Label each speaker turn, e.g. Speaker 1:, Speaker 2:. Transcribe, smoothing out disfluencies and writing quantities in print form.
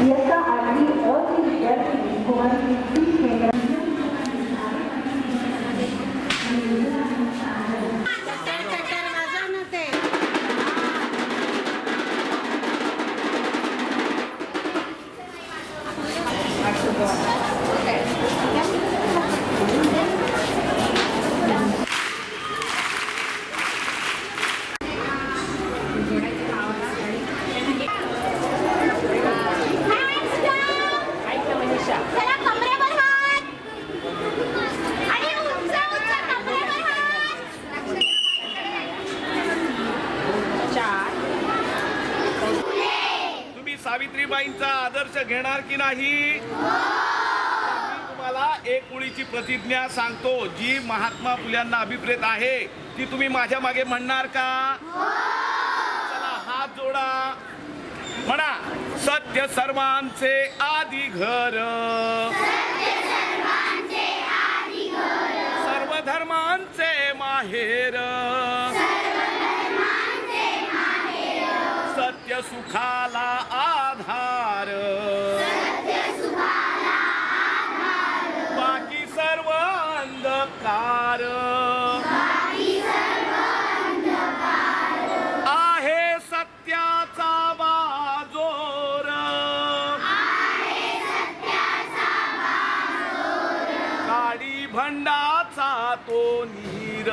Speaker 1: इयत्ता 8वी अ ची विद्यार्थिनी कुमारी केंद्र
Speaker 2: सावित्रीबाईंचा आदर्श घेणार की नाही? मी तुम्हाला एक ओळीची प्रतिज्ञा सांगतो जी महात्मा फुल्यांना अभिप्रेत आहे ती तुम्ही माझ्या मागे म्हणणार का? चला हात जोडा, म्हणा. सत्य सर्वांचे आधी घर, सर्व धर्मांचे माहेर, सत्य सुखाला आधार, बाकी सर्व अंधकार. आहे सत्याचा बाजोर, काळी भंडाचा तो नीर.